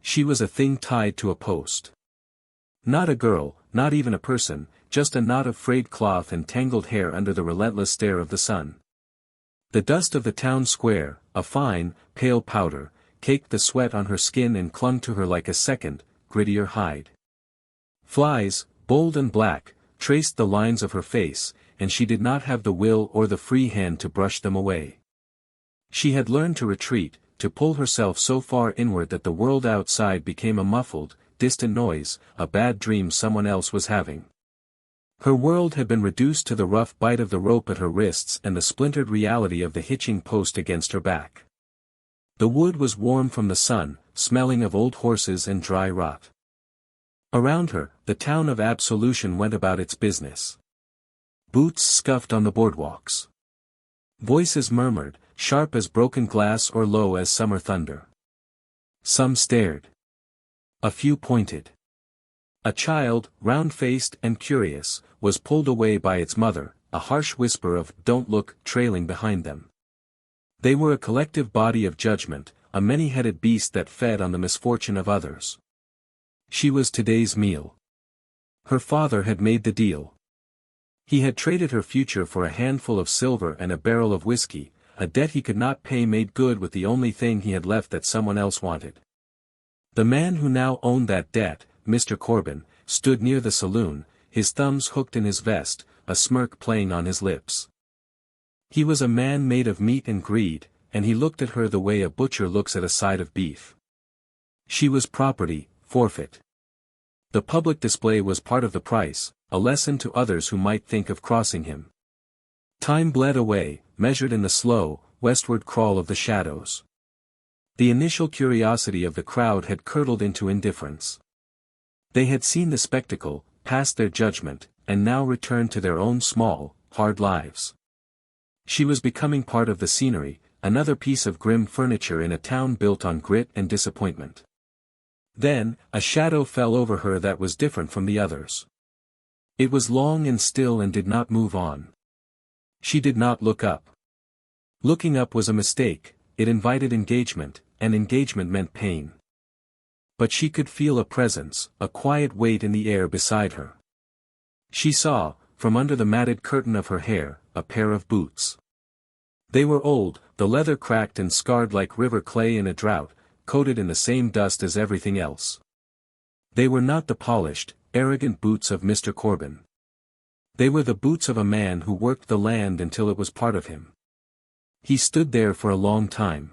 She was a thing tied to a post. Not a girl, not even a person, just a knot of frayed cloth and tangled hair under the relentless stare of the sun. The dust of the town square, a fine, pale powder, caked the sweat on her skin and clung to her like a second, grittier hide. Flies, bold and black, traced the lines of her face, and she did not have the will or the free hand to brush them away. She had learned to retreat, to pull herself so far inward that the world outside became a muffled, distant noise, a bad dream someone else was having. Her world had been reduced to the rough bite of the rope at her wrists and the splintered reality of the hitching post against her back. The wood was warm from the sun, smelling of old horses and dry rot. Around her, the town of absolution went about its business. Boots scuffed on the boardwalks. Voices murmured, sharp as broken glass or low as summer thunder. Some stared. A few pointed. A child, round-faced and curious, was pulled away by its mother, a harsh whisper of "don't look" trailing behind them. They were a collective body of judgment, a many-headed beast that fed on the misfortune of others. She was today's meal. Her father had made the deal. He had traded her future for a handful of silver and a barrel of whiskey, a debt he could not pay made good with the only thing he had left that someone else wanted. The man who now owned that debt, Mr. Corbin, stood near the saloon, his thumbs hooked in his vest, a smirk playing on his lips. He was a man made of meat and greed, and he looked at her the way a butcher looks at a side of beef. She was property, forfeit. The public display was part of the price, a lesson to others who might think of crossing him. Time bled away, measured in the slow, westward crawl of the shadows. The initial curiosity of the crowd had curdled into indifference. They had seen the spectacle, passed their judgment, and now returned to their own small, hard lives. She was becoming part of the scenery, another piece of grim furniture in a town built on grit and disappointment. Then, a shadow fell over her that was different from the others. It was long and still and did not move on. She did not look up. Looking up was a mistake, it invited engagement, and engagement meant pain. But she could feel a presence, a quiet weight in the air beside her. She saw, from under the matted curtain of her hair, a pair of boots. They were old, the leather cracked and scarred like river clay in a drought, coated in the same dust as everything else. They were not the polished, arrogant boots of Mr. Corbin. They were the boots of a man who worked the land until it was part of him. He stood there for a long time.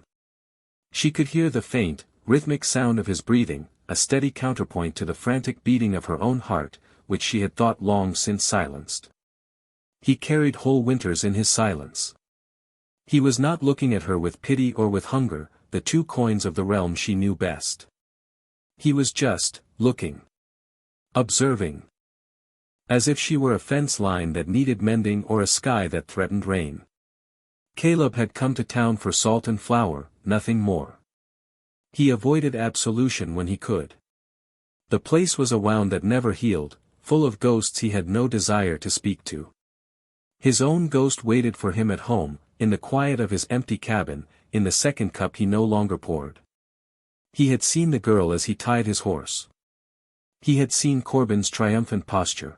She could hear the faint, rhythmic sound of his breathing, a steady counterpoint to the frantic beating of her own heart, which she had thought long since silenced. He carried whole winters in his silence. He was not looking at her with pity or with hunger, the two coins of the realm she knew best. He was just, looking. Observing. As if she were a fence line that needed mending or a sky that threatened rain. Caleb had come to town for salt and flour, nothing more. He avoided absolution when he could. The place was a wound that never healed, full of ghosts he had no desire to speak to. His own ghost waited for him at home, in the quiet of his empty cabin, in the second cup he no longer poured. He had seen the girl as he tied his horse. He had seen Corbin's triumphant posture.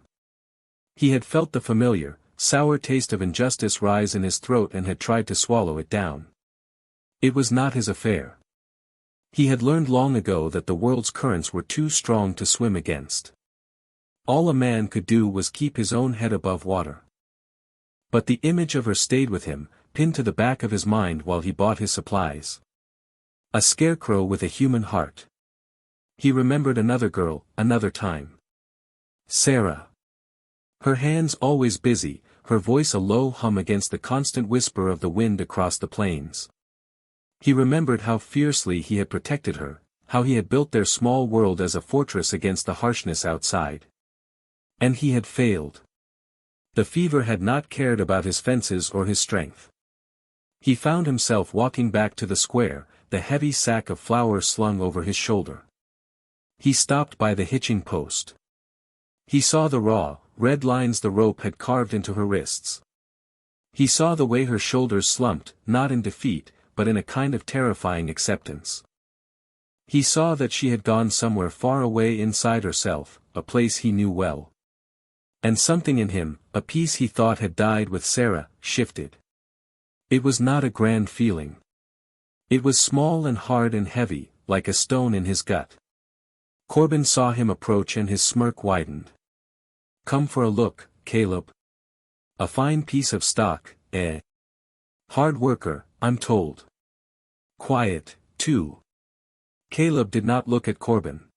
He had felt the familiar, sour taste of injustice rise in his throat and had tried to swallow it down. It was not his affair. He had learned long ago that the world's currents were too strong to swim against. All a man could do was keep his own head above water. But the image of her stayed with him, pinned to the back of his mind while he bought his supplies. A scarecrow with a human heart. He remembered another girl, another time. Sarah. Her hands always busy, her voice a low hum against the constant whisper of the wind across the plains. He remembered how fiercely he had protected her, how he had built their small world as a fortress against the harshness outside. And he had failed. The fever had not cared about his fences or his strength. He found himself walking back to the square, the heavy sack of flour slung over his shoulder. He stopped by the hitching post. He saw the raw, red lines the rope had carved into her wrists. He saw the way her shoulders slumped, not in defeat, but in a kind of terrifying acceptance. He saw that she had gone somewhere far away inside herself, a place he knew well. And something in him, a piece he thought had died with Sarah, shifted. It was not a grand feeling. It was small and hard and heavy, like a stone in his gut. Corbin saw him approach and his smirk widened. "Come for a look, Caleb. A fine piece of stock, eh? Hard worker, I'm told. Quiet, too." Caleb did not look at Corbin.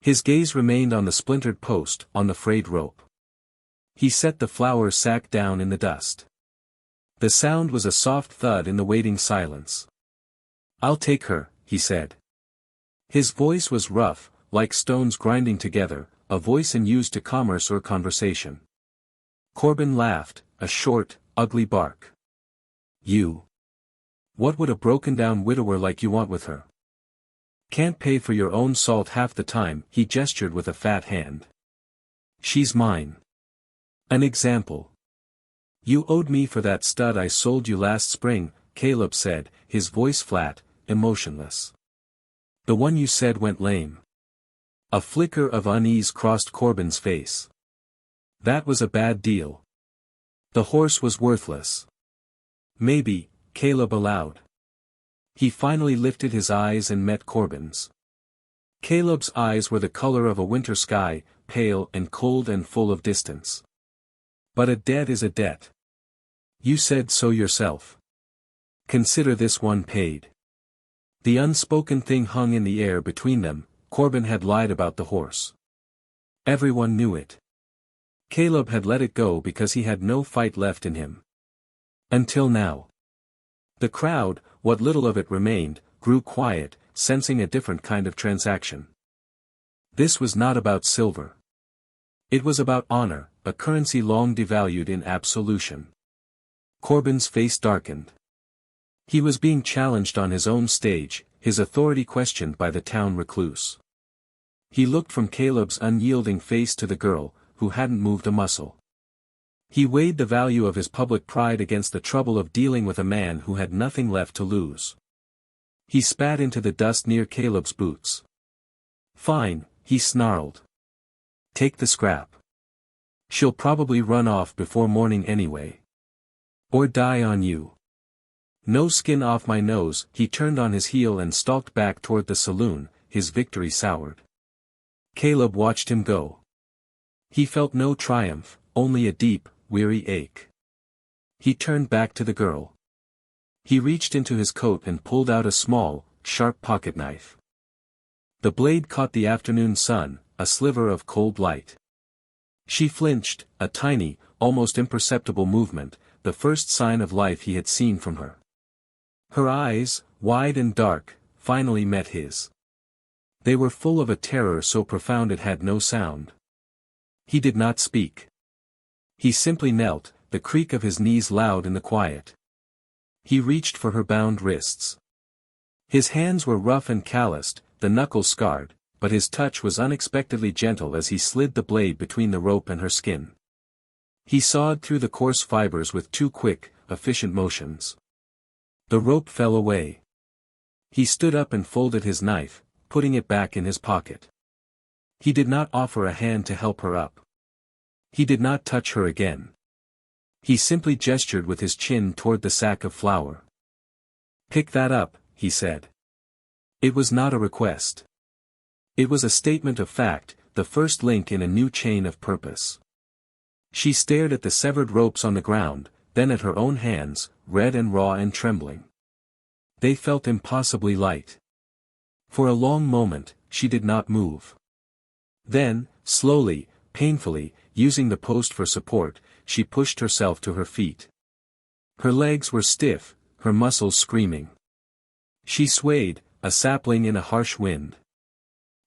His gaze remained on the splintered post, on the frayed rope. He set the flour sack down in the dust. The sound was a soft thud in the waiting silence. "I'll take her," he said. His voice was rough, like stones grinding together, a voice unused to commerce or conversation. Corbin laughed, a short, ugly bark. "You? What would a broken-down widower like you want with her? Can't pay for your own salt half the time," he gestured with a fat hand. "She's mine. An example. You owed me for that stud I sold you last spring," Caleb said, his voice flat, emotionless. "The one you said went lame." A flicker of unease crossed Corbin's face. "That was a bad deal. The horse was worthless." "Maybe," Caleb allowed. He finally lifted his eyes and met Corbin's. Caleb's eyes were the color of a winter sky, pale and cold and full of distance. "But a debt is a debt. You said so yourself. Consider this one paid." The unspoken thing hung in the air between them. Corbin had lied about the horse. Everyone knew it. Caleb had let it go because he had no fight left in him. Until now. The crowd, what little of it remained, grew quiet, sensing a different kind of transaction. This was not about silver. It was about honor, a currency long devalued in absolution. Corbin's face darkened. He was being challenged on his own stage, his authority questioned by the town recluse. He looked from Caleb's unyielding face to the girl, who hadn't moved a muscle. He weighed the value of his public pride against the trouble of dealing with a man who had nothing left to lose. He spat into the dust near Caleb's boots. "Fine," he snarled. "Take the scrap. She'll probably run off before morning anyway. Or die on you. No skin off my nose." He turned on his heel and stalked back toward the saloon, his victory soured. Caleb watched him go. He felt no triumph, only a deep, weary ache. He turned back to the girl. He reached into his coat and pulled out a small, sharp pocketknife. The blade caught the afternoon sun, a sliver of cold light. She flinched, a tiny, almost imperceptible movement, the first sign of life he had seen from her. Her eyes, wide and dark, finally met his. They were full of a terror so profound it had no sound. He did not speak. He simply knelt, the creak of his knees loud in the quiet. He reached for her bound wrists. His hands were rough and calloused, the knuckles scarred, but his touch was unexpectedly gentle as he slid the blade between the rope and her skin. He sawed through the coarse fibers with two quick, efficient motions. The rope fell away. He stood up and folded his knife, putting it back in his pocket. He did not offer a hand to help her up. He did not touch her again. He simply gestured with his chin toward the sack of flour. "Pick that up," he said. It was not a request. It was a statement of fact, the first link in a new chain of purpose. She stared at the severed ropes on the ground, then at her own hands, red and raw and trembling. They felt impossibly light. For a long moment, she did not move. Then, slowly, painfully, using the post for support, she pushed herself to her feet. Her legs were stiff, her muscles screaming. She swayed, a sapling in a harsh wind.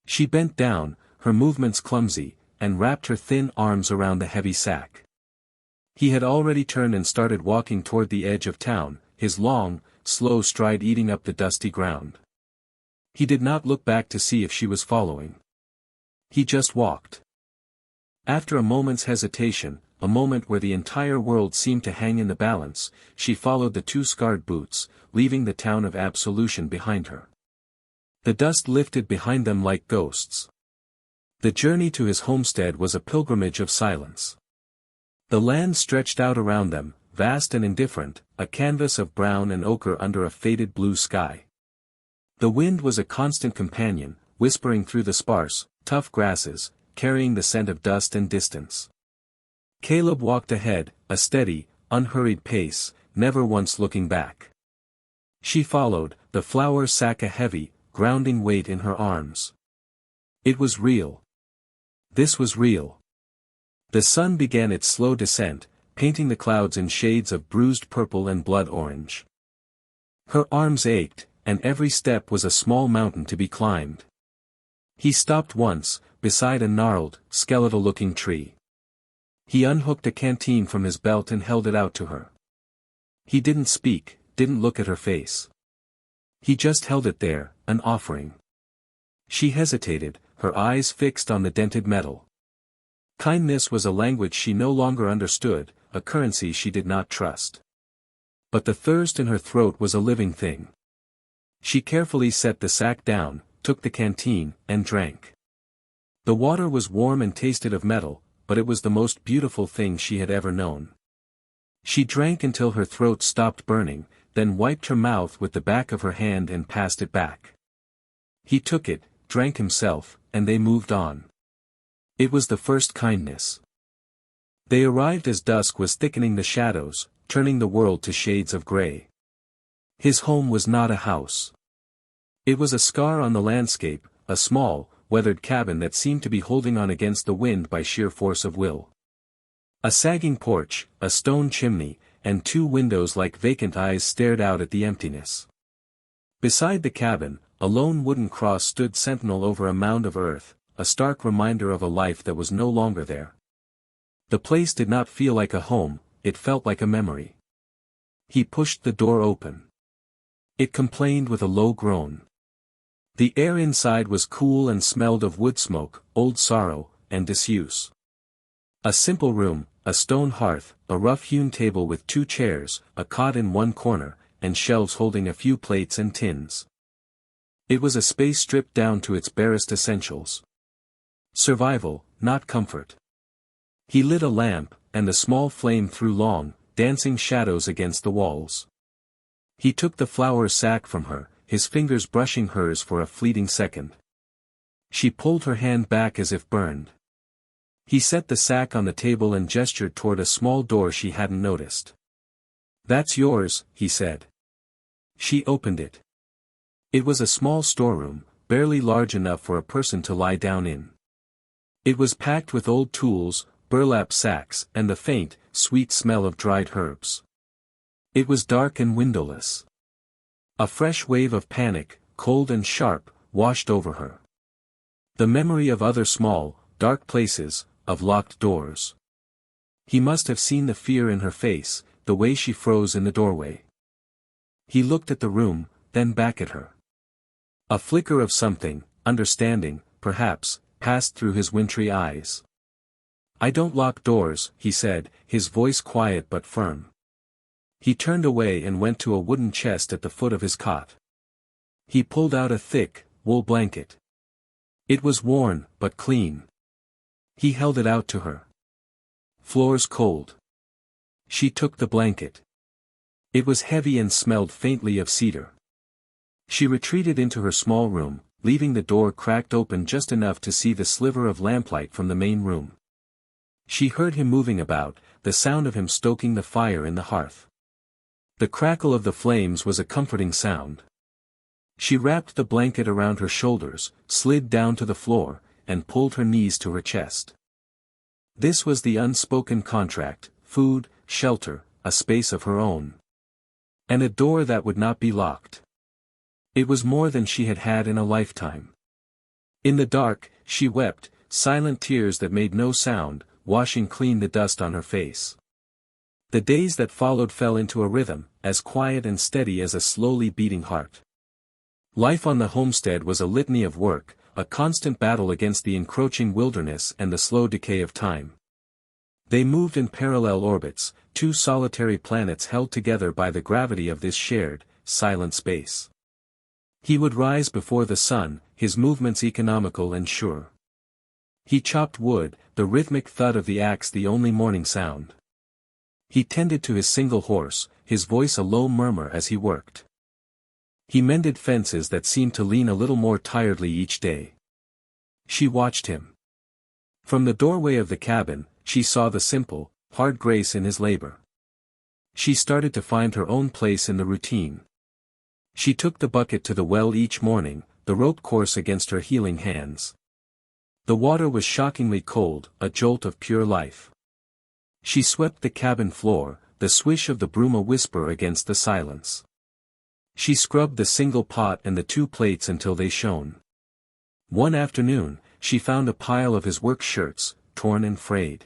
She bent down, her movements clumsy, and wrapped her thin arms around the heavy sack. He had already turned and started walking toward the edge of town, his long, slow stride eating up the dusty ground. He did not look back to see if she was following. He just walked. After a moment's hesitation, a moment where the entire world seemed to hang in the balance, she followed the two scarred boots, leaving the town of absolution behind her. The dust lifted behind them like ghosts. The journey to his homestead was a pilgrimage of silence. The land stretched out around them, vast and indifferent, a canvas of brown and ochre under a faded blue sky. The wind was a constant companion, whispering through the sparse, tough grasses, carrying the scent of dust and distance. Caleb walked ahead, a steady, unhurried pace, never once looking back. She followed, the flour sack a heavy, grounding weight in her arms. It was real. This was real. The sun began its slow descent, painting the clouds in shades of bruised purple and blood orange. Her arms ached, and every step was a small mountain to be climbed. He stopped once, beside a gnarled, skeletal-looking tree. He unhooked a canteen from his belt and held it out to her. He didn't speak, didn't look at her face. He just held it there, an offering. She hesitated, her eyes fixed on the dented metal. Kindness was a language she no longer understood, a currency she did not trust. But the thirst in her throat was a living thing. She carefully set the sack down, took the canteen, and drank. The water was warm and tasted of metal, but it was the most beautiful thing she had ever known. She drank until her throat stopped burning, then wiped her mouth with the back of her hand and passed it back. He took it, drank himself, and they moved on. It was the first kindness. They arrived as dusk was thickening the shadows, turning the world to shades of gray. His home was not a house. It was a scar on the landscape, a small, weathered cabin that seemed to be holding on against the wind by sheer force of will. A sagging porch, a stone chimney, and two windows like vacant eyes stared out at the emptiness. Beside the cabin, a lone wooden cross stood sentinel over a mound of earth, a stark reminder of a life that was no longer there. The place did not feel like a home, it felt like a memory. He pushed the door open. It complained with a low groan. The air inside was cool and smelled of wood smoke, old sorrow, and disuse. A simple room, a stone hearth, a rough-hewn table with two chairs, a cot in one corner, and shelves holding a few plates and tins. It was a space stripped down to its barest essentials. Survival, not comfort. He lit a lamp, and the small flame threw long, dancing shadows against the walls. He took the flour sack from her, his fingers brushing hers for a fleeting second. She pulled her hand back as if burned. He set the sack on the table and gestured toward a small door she hadn't noticed. "That's yours," he said. She opened it. It was a small storeroom, barely large enough for a person to lie down in. It was packed with old tools, burlap sacks, and the faint, sweet smell of dried herbs. It was dark and windowless. A fresh wave of panic, cold and sharp, washed over her. The memory of other small, dark places, of locked doors. He must have seen the fear in her face, the way she froze in the doorway. He looked at the room, then back at her. A flicker of something, understanding, perhaps, passed through his wintry eyes. "I don't lock doors," he said, his voice quiet but firm. He turned away and went to a wooden chest at the foot of his cot. He pulled out a thick, wool blanket. It was worn, but clean. He held it out to her. "Floor's cold." She took the blanket. It was heavy and smelled faintly of cedar. She retreated into her small room, leaving the door cracked open just enough to see the sliver of lamplight from the main room. She heard him moving about, the sound of him stoking the fire in the hearth. The crackle of the flames was a comforting sound. She wrapped the blanket around her shoulders, slid down to the floor, and pulled her knees to her chest. This was the unspoken contract: food, shelter, a space of her own. And a door that would not be locked. It was more than she had had in a lifetime. In the dark, she wept, silent tears that made no sound, washing clean the dust on her face. The days that followed fell into a rhythm, as quiet and steady as a slowly beating heart. Life on the homestead was a litany of work, a constant battle against the encroaching wilderness and the slow decay of time. They moved in parallel orbits, two solitary planets held together by the gravity of this shared, silent space. He would rise before the sun, his movements economical and sure. He chopped wood, the rhythmic thud of the axe the only morning sound. He tended to his single horse, his voice a low murmur as he worked. He mended fences that seemed to lean a little more tiredly each day. She watched him. From the doorway of the cabin, she saw the simple, hard grace in his labor. She started to find her own place in the routine. She took the bucket to the well each morning, the rope course against her healing hands. The water was shockingly cold, a jolt of pure life. She swept the cabin floor, the swish of the broom a whisper against the silence. She scrubbed the single pot and the 2 plates until they shone. One afternoon, she found a pile of his work shirts, torn and frayed.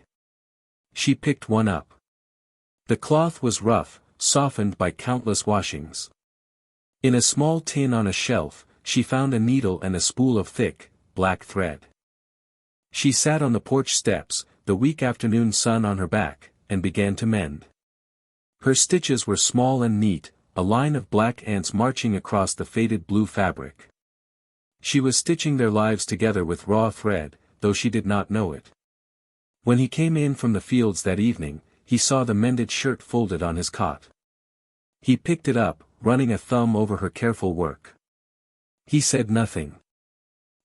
She picked one up. The cloth was rough, softened by countless washings. In a small tin on a shelf, she found a needle and a spool of thick, black thread. She sat on the porch steps, the weak afternoon sun on her back, and began to mend. Her stitches were small and neat, a line of black ants marching across the faded blue fabric. She was stitching their lives together with raw thread, though she did not know it. When he came in from the fields that evening, he saw the mended shirt folded on his cot. He picked it up, running a thumb over her careful work. He said nothing.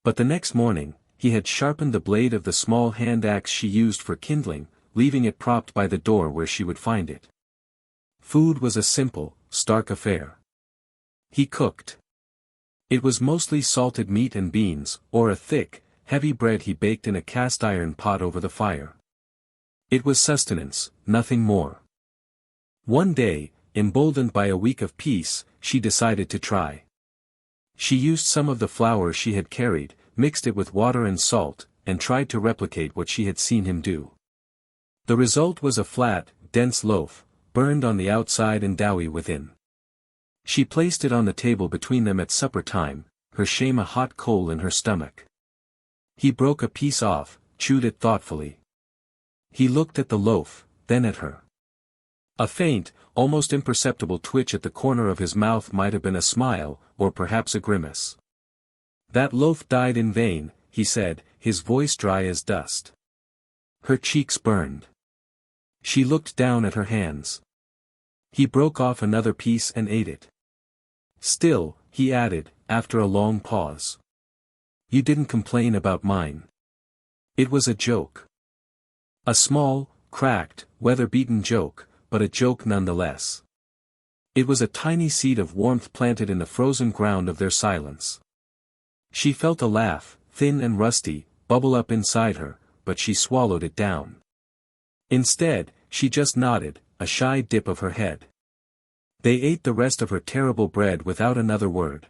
But the next morning, he had sharpened the blade of the small hand axe she used for kindling, leaving it propped by the door where she would find it. Food was a simple, stark affair. He cooked. It was mostly salted meat and beans, or a thick, heavy bread he baked in a cast-iron pot over the fire. It was sustenance, nothing more. One day, emboldened by a week of peace, she decided to try. She used some of the flour she had carried, mixed it with water and salt, and tried to replicate what she had seen him do. The result was a flat, dense loaf, burned on the outside and doughy within. She placed it on the table between them at supper time, her shame a hot coal in her stomach. He broke a piece off, chewed it thoughtfully. He looked at the loaf, then at her. A faint, almost imperceptible twitch at the corner of his mouth might have been a smile, or perhaps a grimace. "That loaf died in vain," he said, his voice dry as dust. Her cheeks burned. She looked down at her hands. He broke off another piece and ate it. "Still," he added, after a long pause. "You didn't complain about mine." It was a joke. A small, cracked, weather-beaten joke, but a joke nonetheless. It was a tiny seed of warmth planted in the frozen ground of their silence. She felt a laugh, thin and rusty, bubble up inside her, but she swallowed it down. Instead, she just nodded, a shy dip of her head. They ate the rest of her terrible bread without another word.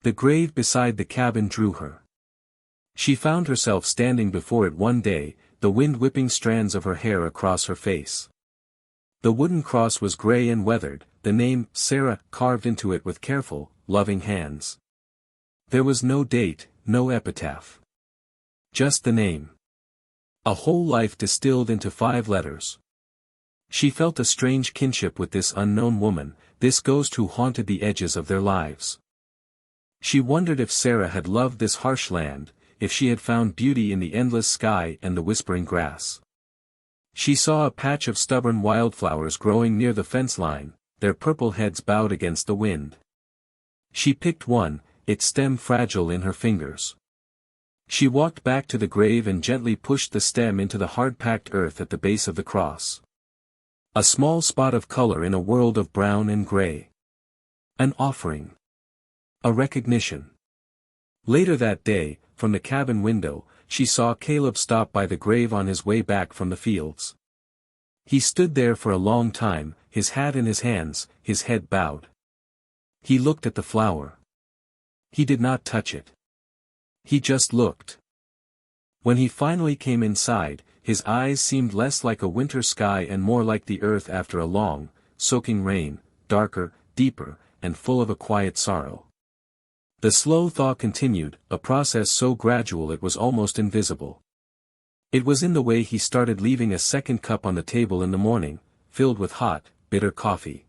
The grave beside the cabin drew her. She found herself standing before it one day, the wind whipping strands of her hair across her face. The wooden cross was gray and weathered, the name, Sarah, carved into it with careful, loving hands. There was no date, no epitaph. Just the name. A whole life distilled into 5 letters. She felt a strange kinship with this unknown woman, this ghost who haunted the edges of their lives. She wondered if Sarah had loved this harsh land, if she had found beauty in the endless sky and the whispering grass. She saw a patch of stubborn wildflowers growing near the fence line, their purple heads bowed against the wind. She picked one, its stem fragile in her fingers. She walked back to the grave and gently pushed the stem into the hard-packed earth at the base of the cross. A small spot of color in a world of brown and gray. An offering. A recognition. Later that day, from the cabin window, she saw Caleb stop by the grave on his way back from the fields. He stood there for a long time, his hat in his hands, his head bowed. He looked at the flower. He did not touch it. He just looked. When he finally came inside, his eyes seemed less like a winter sky and more like the earth after a long, soaking rain, darker, deeper, and full of a quiet sorrow. The slow thaw continued, a process so gradual it was almost invisible. It was in the way he started leaving a second cup on the table in the morning, filled with hot, bitter coffee.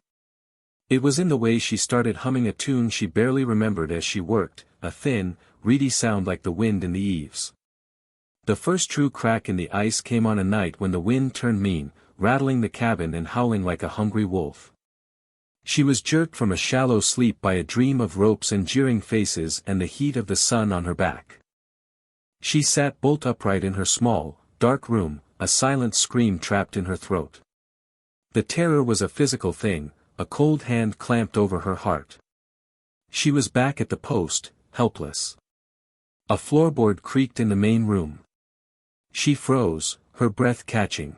It was in the way she started humming a tune she barely remembered as she worked, a thin, reedy sound like the wind in the eaves. The first true crack in the ice came on a night when the wind turned mean, rattling the cabin and howling like a hungry wolf. She was jerked from a shallow sleep by a dream of ropes and jeering faces and the heat of the sun on her back. She sat bolt upright in her small, dark room, a silent scream trapped in her throat. The terror was a physical thing, a cold hand clamped over her heart. She was back at the post, helpless. A floorboard creaked in the main room. She froze, her breath catching.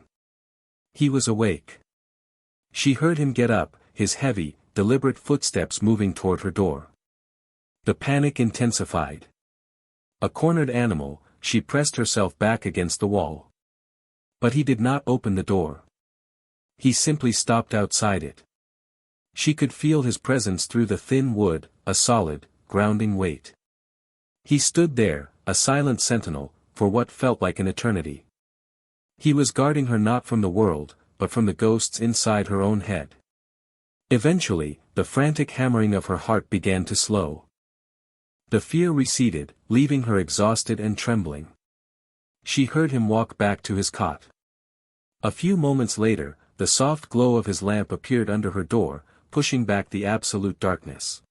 He was awake. She heard him get up, his heavy, deliberate footsteps moving toward her door. The panic intensified. A cornered animal, she pressed herself back against the wall. But he did not open the door. He simply stopped outside it. She could feel his presence through the thin wood, a solid, grounding weight. He stood there, a silent sentinel, for what felt like an eternity. He was guarding her not from the world, but from the ghosts inside her own head. Eventually, the frantic hammering of her heart began to slow. The fear receded, leaving her exhausted and trembling. She heard him walk back to his cot. A few moments later, the soft glow of his lamp appeared under her door, pushing back the absolute darkness.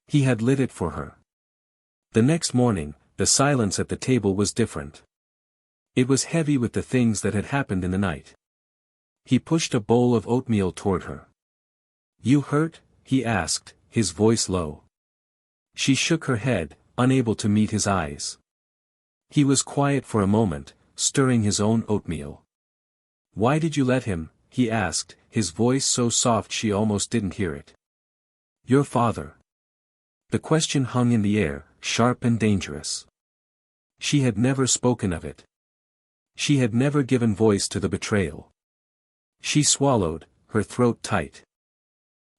He had lit it for her. The next morning, the silence at the table was different. It was heavy with the things that had happened in the night. He pushed a bowl of oatmeal toward her. "You hurt?" he asked, his voice low. She shook her head, unable to meet his eyes. He was quiet for a moment, stirring his own oatmeal. "Why did you let him?" he asked, his voice so soft she almost didn't hear it. "Your father." The question hung in the air, sharp and dangerous. She had never spoken of it. She had never given voice to the betrayal. She swallowed, her throat tight.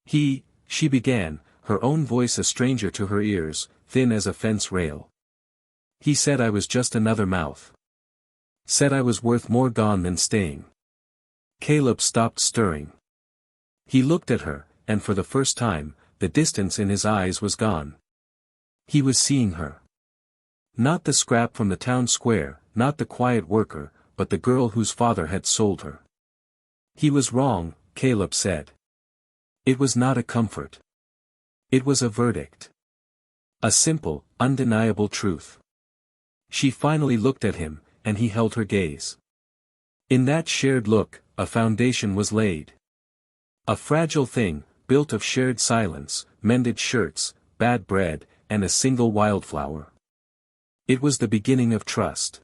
She began, her own voice a stranger to her ears, thin as a fence rail. "He said I was just another mouth. Said I was worth more gone than staying." Caleb stopped stirring. He looked at her, and for the first time, the distance in his eyes was gone. He was seeing her. Not the scrap from the town square, not the quiet worker, but the girl whose father had sold her. He was wrong, Caleb said. It was not a comfort. It was a verdict. A simple, undeniable truth. She finally looked at him, and he held her gaze. In that shared look, a foundation was laid. A fragile thing, built of shared silence, mended shirts, bad bread, and a single wildflower. It was the beginning of trust.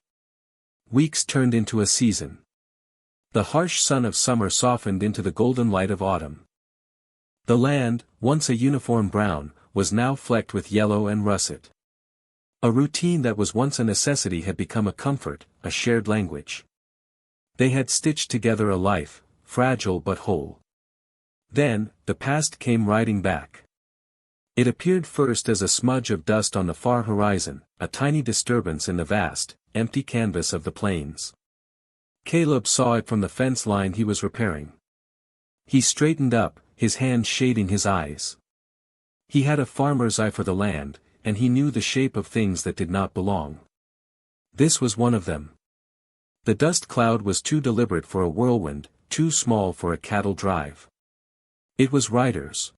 Weeks turned into a season. The harsh sun of summer softened into the golden light of autumn. The land, once a uniform brown, was now flecked with yellow and russet. A routine that was once a necessity had become a comfort, a shared language. They had stitched together a life, fragile but whole. Then, the past came riding back. It appeared first as a smudge of dust on the far horizon, a tiny disturbance in the vast, empty canvas of the plains. Caleb saw it from the fence line he was repairing. He straightened up, his hand shading his eyes. He had a farmer's eye for the land, and he knew the shape of things that did not belong. This was one of them. The dust cloud was too deliberate for a whirlwind, too small for a cattle drive. It was riders.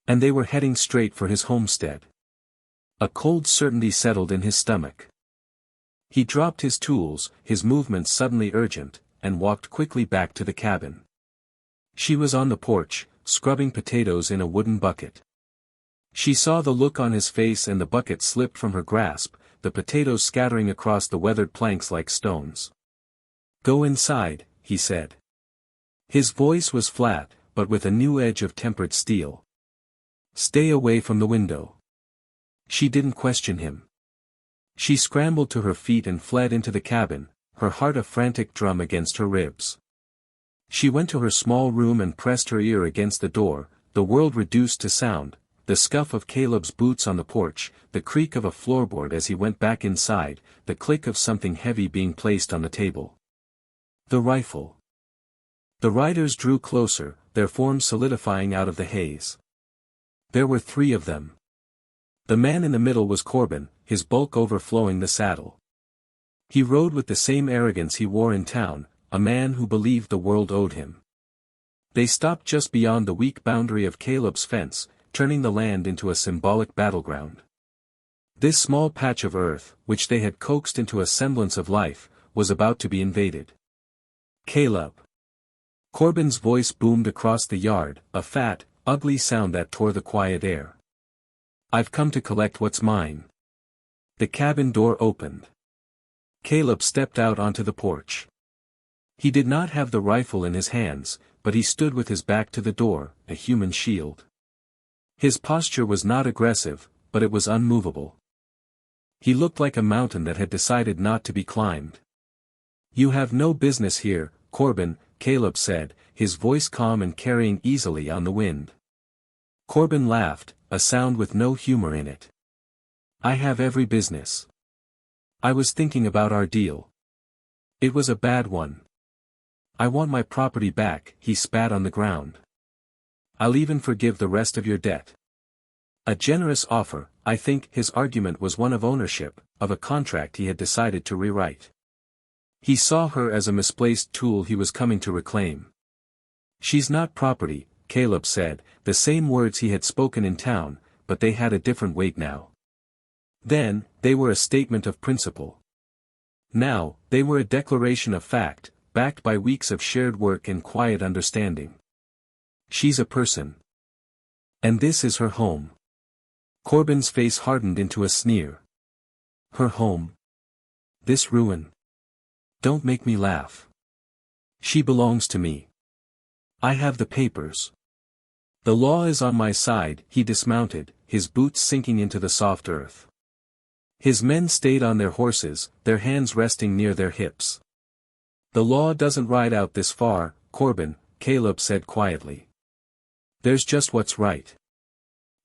And they were heading straight for his homestead. A cold certainty settled in his stomach. He dropped his tools, his movements suddenly urgent, and walked quickly back to the cabin. She was on the porch, scrubbing potatoes in a wooden bucket. She saw the look on his face and the bucket slipped from her grasp, the potatoes scattering across the weathered planks like stones. "Go inside," he said. His voice was flat, but with a new edge of tempered steel. "Stay away from the window." She didn't question him. She scrambled to her feet and fled into the cabin, her heart a frantic drum against her ribs. She went to her small room and pressed her ear against the door, the world reduced to sound, the scuff of Caleb's boots on the porch, the creak of a floorboard as he went back inside, the click of something heavy being placed on the table. The rifle. The riders drew closer, their forms solidifying out of the haze. There were 3 of them. The man in the middle was Corbin, his bulk overflowing the saddle. He rode with the same arrogance he wore in town, a man who believed the world owed him. They stopped just beyond the weak boundary of Caleb's fence, turning the land into a symbolic battleground. This small patch of earth, which they had coaxed into a semblance of life, was about to be invaded. Caleb. Corbin's voice boomed across the yard, a fat, ugly sound that tore the quiet air. I've come to collect what's mine. The cabin door opened. Caleb stepped out onto the porch. He did not have the rifle in his hands, but he stood with his back to the door, a human shield. His posture was not aggressive, but it was unmovable. He looked like a mountain that had decided not to be climbed. You have no business here, Corbin, Caleb said, his voice calm and carrying easily on the wind. Corbin laughed, a sound with no humor in it. I have every business. I was thinking about our deal. It was a bad one. I want my property back, he spat on the ground. I'll even forgive the rest of your debt. A generous offer, I think. His argument was one of ownership, of a contract he had decided to rewrite. He saw her as a misplaced tool he was coming to reclaim. She's not property, Caleb said, the same words he had spoken in town, but they had a different weight now. Then, they were a statement of principle. Now, they were a declaration of fact, backed by weeks of shared work and quiet understanding. She's a person. And this is her home. Corbin's face hardened into a sneer. Her home? This ruin? Don't make me laugh. She belongs to me. I have the papers. The law is on my side. He dismounted, his boots sinking into the soft earth. His men stayed on their horses, their hands resting near their hips. The law doesn't ride out this far, Corbin, Caleb said quietly. There's just what's right.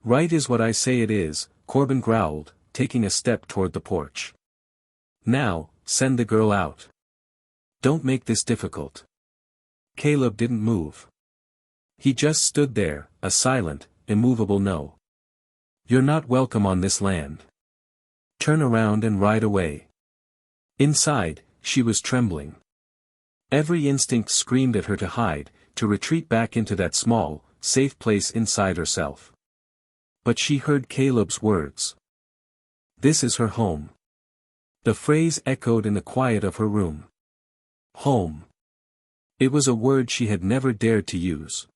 Right is what I say it is, Corbin growled, taking a step toward the porch. Now, send the girl out. Don't make this difficult. Caleb didn't move. He just stood there, a silent, immovable no. You're not welcome on this land. Turn around and ride away. Inside, she was trembling. Every instinct screamed at her to hide, to retreat back into that small, safe place inside herself. But she heard Caleb's words. This is her home. The phrase echoed in the quiet of her room. Home. It was a word she had never dared to use.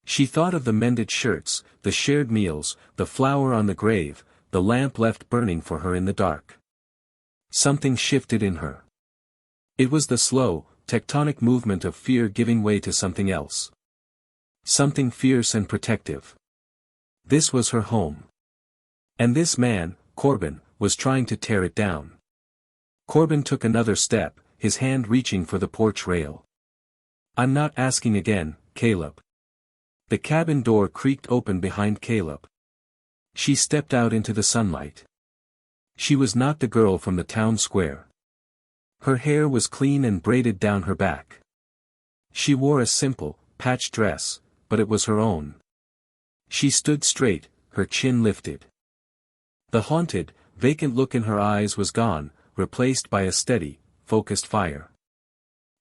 She thought of the mended shirts, the shared meals, the flower on the grave, the lamp left burning for her in the dark. Something shifted in her. It was the slow, tectonic movement of fear giving way to something else. Something fierce and protective. This was her home. And this man, Corbin, was trying to tear it down. Corbin took another step, his hand reaching for the porch rail. I'm not asking again, Caleb. The cabin door creaked open behind Caleb. She stepped out into the sunlight. She was not the girl from the town square. Her hair was clean and braided down her back. She wore a simple, patched dress, but it was her own. She stood straight, her chin lifted. The haunted, vacant look in her eyes was gone, replaced by a steady, focused fire.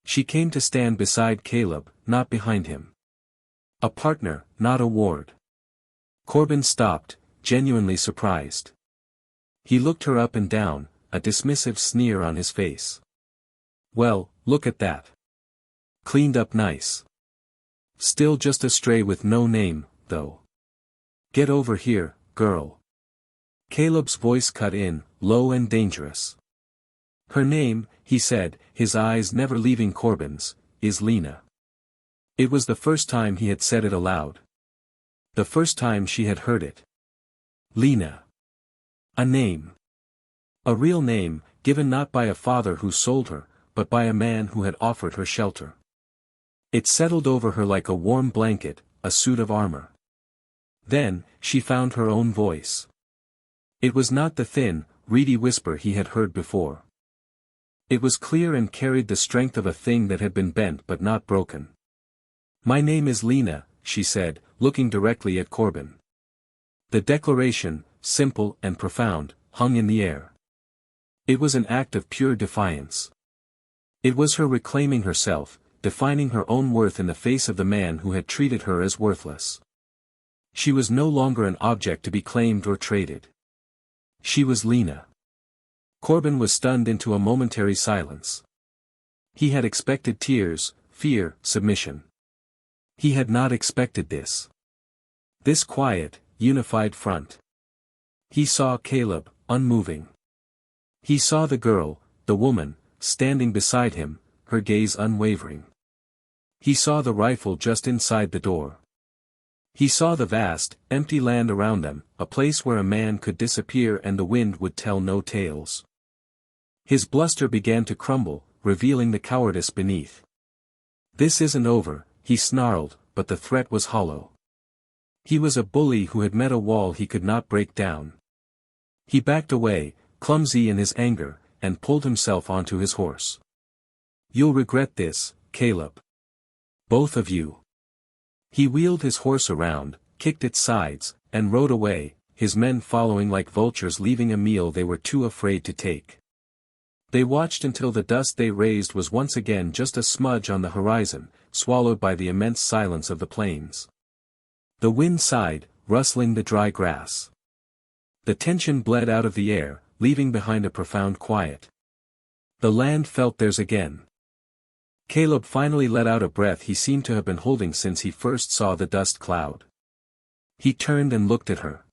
She came to stand beside Caleb, not behind him. A partner, not a ward. Corbin stopped, genuinely surprised. He looked her up and down, a dismissive sneer on his face. Well, look at that. Cleaned up nice. Still just a stray with no name, though. Get over here, girl. Caleb's voice cut in, low and dangerous. Her name, he said, his eyes never leaving Corbin's, is Lena. It was the first time he had said it aloud. The first time she had heard it. Lena. A name. A real name, given not by a father who sold her, but by a man who had offered her shelter. It settled over her like a warm blanket, a suit of armor. Then, she found her own voice. It was not the thin, reedy whisper he had heard before. It was clear and carried the strength of a thing that had been bent but not broken. My name is Lena, she said, looking directly at Corbin. The declaration, simple and profound, hung in the air. It was an act of pure defiance. It was her reclaiming herself, defining her own worth in the face of the man who had treated her as worthless. She was no longer an object to be claimed or traded. She was Lena. Corbin was stunned into a momentary silence. He had expected tears, fear, submission. He had not expected this. This quiet, unified front. He saw Caleb, unmoving. He saw the girl, the woman, standing beside him, her gaze unwavering. He saw the rifle just inside the door. He saw the vast, empty land around them, a place where a man could disappear and the wind would tell no tales. His bluster began to crumble, revealing the cowardice beneath. This isn't over, he snarled, but the threat was hollow. He was a bully who had met a wall he could not break down. He backed away, clumsy in his anger, and pulled himself onto his horse. You'll regret this, Caleb. Both of you. He wheeled his horse around, kicked its sides, and rode away, his men following like vultures leaving a meal they were too afraid to take. They watched until the dust they raised was once again just a smudge on the horizon, swallowed by the immense silence of the plains. The wind sighed, rustling the dry grass. The tension bled out of the air, leaving behind a profound quiet. The land felt theirs again. Caleb finally let out a breath he seemed to have been holding since he first saw the dust cloud. He turned and looked at her.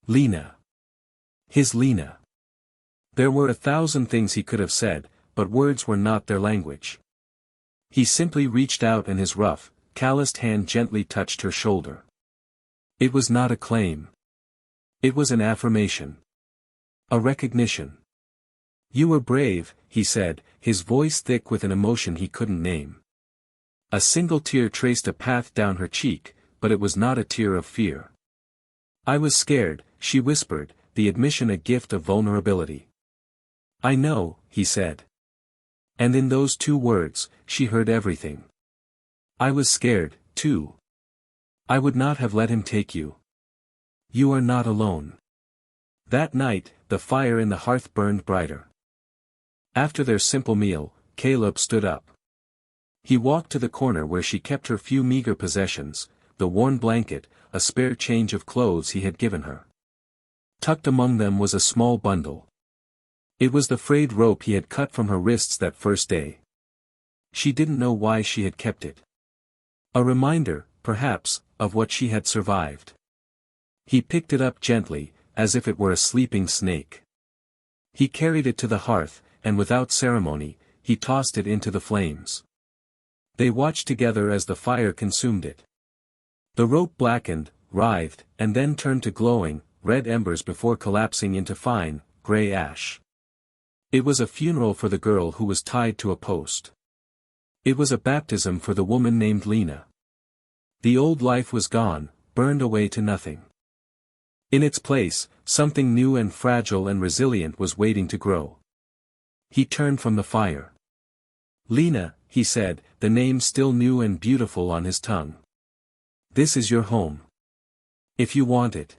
Lena. His Lena. There were 1,000 things he could have said, but words were not their language. He simply reached out and his rough, calloused hand gently touched her shoulder. It was not a claim. It was an affirmation. A recognition. You were brave, he said, his voice thick with an emotion he couldn't name. A single tear traced a path down her cheek, but it was not a tear of fear. I was scared, she whispered, the admission a gift of vulnerability. I know, he said. And in those 2 words, she heard everything. I was scared, too. I would not have let him take you. You are not alone. That night, the fire in the hearth burned brighter. After their simple meal, Caleb stood up. He walked to the corner where she kept her few meager possessions, the worn blanket, a spare change of clothes he had given her. Tucked among them was a small bundle. It was the frayed rope he had cut from her wrists that first day. She didn't know why she had kept it. A reminder, perhaps, of what she had survived. He picked it up gently, as if it were a sleeping snake. He carried it to the hearth, and without ceremony, he tossed it into the flames. They watched together as the fire consumed it. The rope blackened, writhed, and then turned to glowing, red embers before collapsing into fine, gray ash. It was a funeral for the girl who was tied to a post. It was a baptism for the woman named Lena. The old life was gone, burned away to nothing. In its place, something new and fragile and resilient was waiting to grow. He turned from the fire. Lena, he said, the name still new and beautiful on his tongue. This is your home. If you want it.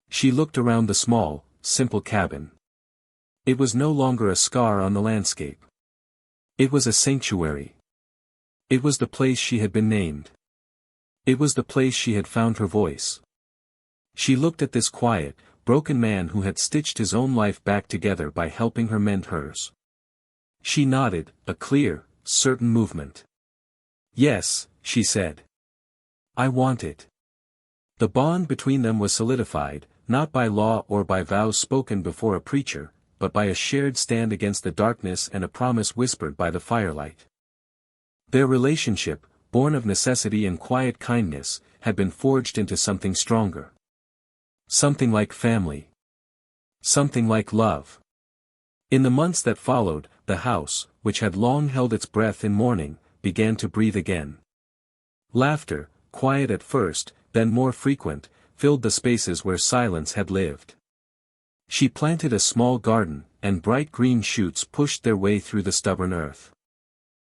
She looked around the small, simple cabin. It was no longer a scar on the landscape. It was a sanctuary. It was the place she had been named. It was the place she had found her voice. She looked at this quiet, broken man who had stitched his own life back together by helping her mend hers. She nodded, a clear, certain movement. Yes, she said. I want it. The bond between them was solidified, not by law or by vows spoken before a preacher, but by a shared stand against the darkness and a promise whispered by the firelight. Their relationship, born of necessity and quiet kindness, had been forged into something stronger. Something like family. Something like love. In the months that followed, the house, which had long held its breath in mourning, began to breathe again. Laughter, quiet at first, then more frequent, filled the spaces where silence had lived. She planted a small garden, and bright green shoots pushed their way through the stubborn earth.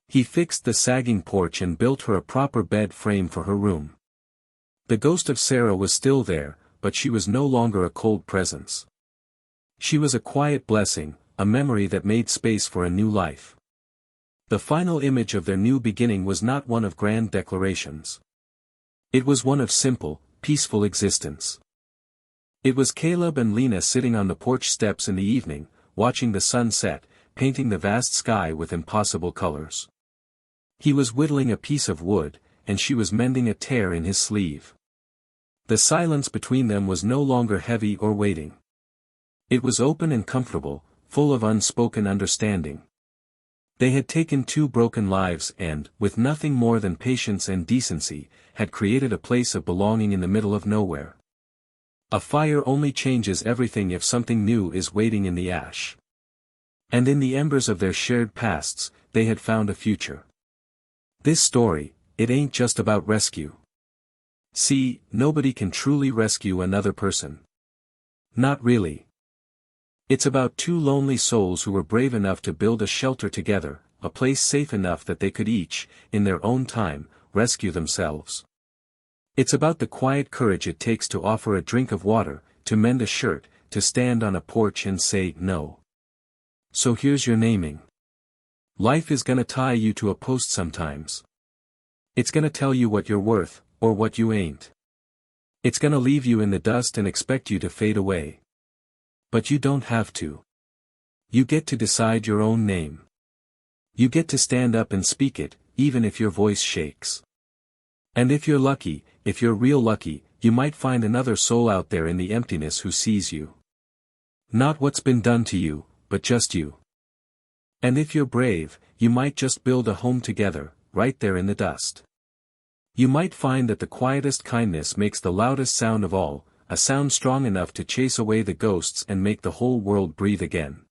He fixed the sagging porch and built her a proper bed frame for her room. The ghost of Sarah was still there, but she was no longer a cold presence. She was a quiet blessing, a memory that made space for a new life. The final image of their new beginning was not one of grand declarations. It was one of simple, peaceful existence. It was Caleb and Lena sitting on the porch steps in the evening, watching the sun set, painting the vast sky with impossible colors. He was whittling a piece of wood, and she was mending a tear in his sleeve. The silence between them was no longer heavy or waiting. It was open and comfortable, full of unspoken understanding. They had taken two broken lives and, with nothing more than patience and decency, had created a place of belonging in the middle of nowhere. A fire only changes everything if something new is waiting in the ash. And in the embers of their shared pasts, they had found a future. This story, it ain't just about rescue. See, nobody can truly rescue another person. Not really. It's about two lonely souls who were brave enough to build a shelter together, a place safe enough that they could each, in their own time, rescue themselves. It's about the quiet courage it takes to offer a drink of water, to mend a shirt, to stand on a porch and say no. So here's your naming. Life is gonna tie you to a post sometimes. It's gonna tell you what you're worth, or what you ain't. It's gonna leave you in the dust and expect you to fade away. But you don't have to. You get to decide your own name. You get to stand up and speak it, even if your voice shakes. And if you're lucky, if you're real lucky, you might find another soul out there in the emptiness who sees you. Not what's been done to you, but just you. And if you're brave, you might just build a home together, right there in the dust. You might find that the quietest kindness makes the loudest sound of all, a sound strong enough to chase away the ghosts and make the whole world breathe again.